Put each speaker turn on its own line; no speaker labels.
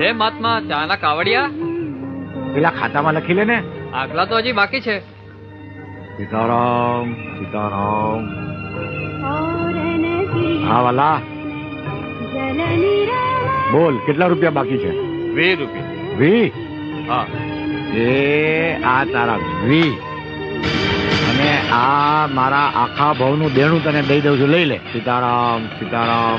લે મહાત્મા ચાના કાવડિયા
પેલા ખાતામાં લખી લે ને.
આગલા તો હજી બાકી છે.
સીતારામ સીતારામ. હા વાલા બોલ કેટલા રૂપિયા બાકી છે?
20 રૂપિયા.
20?
હા.
એ આ તારા 20 અને આ મારા આખા ભાવનું દેણું તને દઈ દઉં છું, લઈ લે. સીતારામ સીતારામ.